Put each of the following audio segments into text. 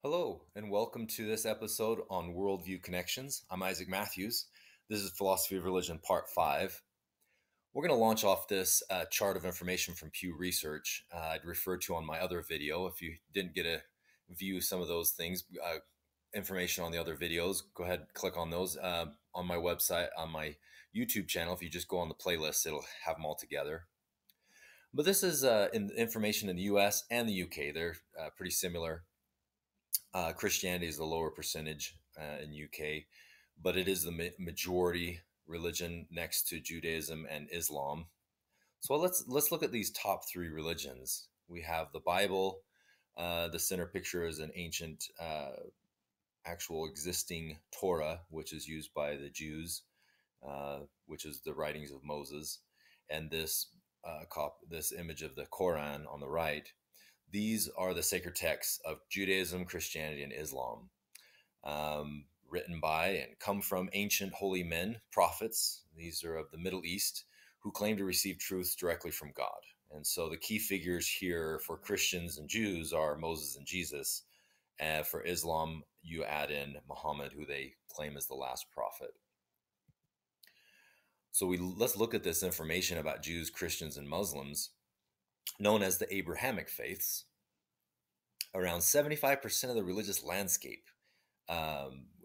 Hello, and welcome to this episode on Worldview Connections. I'm Isaac Matthews. This is Philosophy of Religion Part 5. We're going to launch off this chart of information from Pew Research I'd referred to on my other video. If you didn't get to view some of those things, information on the other videos, go ahead and click on those on my website, on my YouTube channel. If you just go on the playlist, it'll have them all together. But this is information in the US and the UK. They're pretty similar. Christianity is the lower percentage in UK, but it is the majority religion next to Judaism and Islam. So let's look at these top three religions. We have the Bible. The center picture is an ancient, actual existing Torah, which is used by the Jews, which is the writings of Moses, and this image of the Quran on the right. These are the sacred texts of Judaism, Christianity, and Islam, written by and come from ancient holy men, prophets. These are of the Middle East who claim to receive truths directly from God. And so the key figures here for Christians and Jews are Moses and Jesus. And for Islam, you add in Muhammad, who they claim is the last prophet. So let's look at this information about Jews, Christians, and Muslims, known as the Abrahamic Faiths. Around 75% of the religious landscape,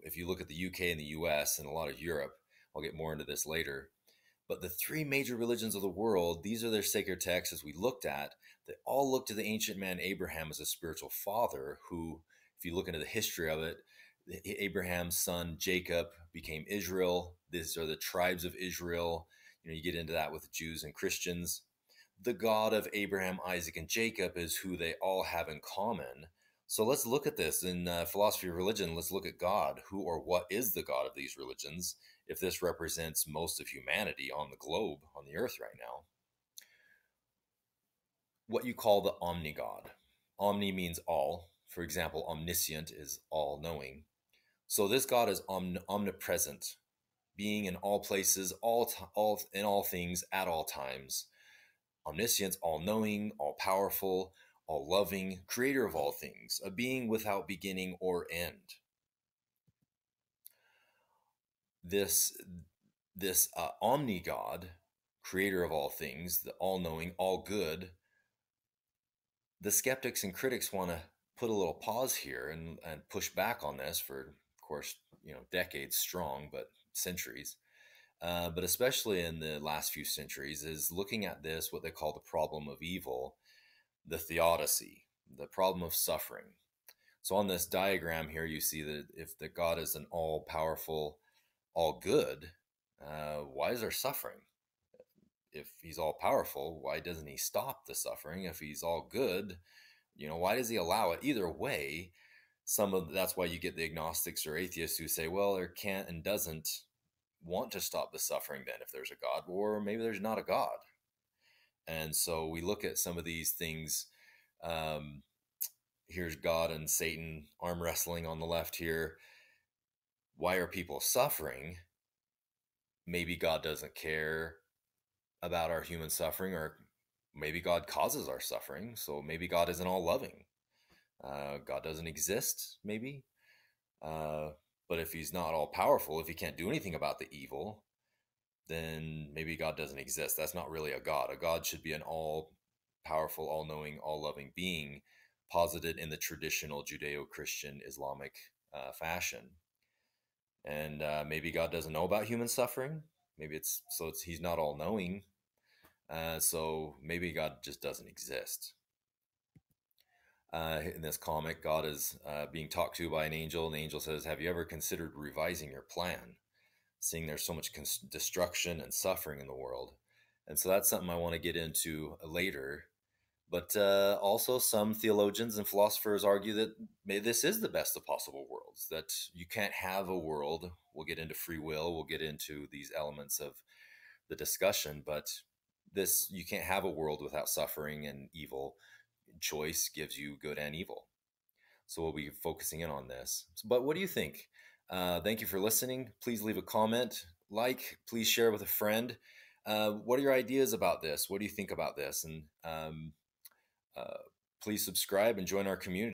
if you look at the UK and the US and a lot of Europe, I'll get more into this later, but the three major religions of the world, these are their sacred texts as we looked at. They all look to the ancient man Abraham as a spiritual father who, if you look into the history of it, Abraham's son Jacob became Israel. These are the tribes of Israel. You get into that with Jews and Christians. The God of Abraham, Isaac, and Jacob is who they all have in common. So let's look at this in philosophy of religion. Let's look at God. Who or what is the God of these religions, if this represents most of humanity on the globe, on the earth right now? What you call the Omni God. Omni means all. For example, omniscient is all-knowing. So this God is omnipresent, being in all places, in all things, at all times. Omniscience, all-knowing, all-powerful, all-loving, creator of all things, a being without beginning or end. This Omni God, creator of all things, the all-knowing, all-good, the skeptics and critics want to put a little pause here and push back on this for, of course, decades strong, but centuries. But especially in the last few centuries, is looking at this, what they call the problem of evil, the theodicy, the problem of suffering. So on this diagram here, you see that if the God is an all-powerful, all-good, why is there suffering? If he's all-powerful, why doesn't he stop the suffering? If he's all-good, why does he allow it? Either way, that's why you get the agnostics or atheists who say, well, there can't and doesn't want to stop the suffering then if there's a God, or maybe there's not a God. And so we look at some of these things. Here's God and Satan arm wrestling on the left here. Why are people suffering? Maybe God doesn't care about our human suffering, or maybe God causes our suffering. So maybe God isn't all loving. God doesn't exist, maybe. But if he's not all powerful, if he can't do anything about the evil, then maybe God doesn't exist. That's not really a God. A God should be an all-powerful, all-knowing, all-loving being, posited in the traditional Judeo-Christian Islamic fashion. And maybe God doesn't know about human suffering. Maybe he's not all-knowing. So maybe God just doesn't exist. In this comic, God is being talked to by an angel, and the angel says, have you ever considered revising your plan, seeing there's so much destruction and suffering in the world? And so that's something I want to get into later. But also some theologians and philosophers argue that maybe this is the best of possible worlds, that you can't have a world. We'll get into free will. We'll get into these elements of the discussion, but you can't have a world without suffering and evil. Choice gives you good and evil. So we'll be focusing in on this. But what do you think? Thank you for listening. Please leave a comment, please share with a friend. What are your ideas about this? What do you think about this? And please subscribe and join our community.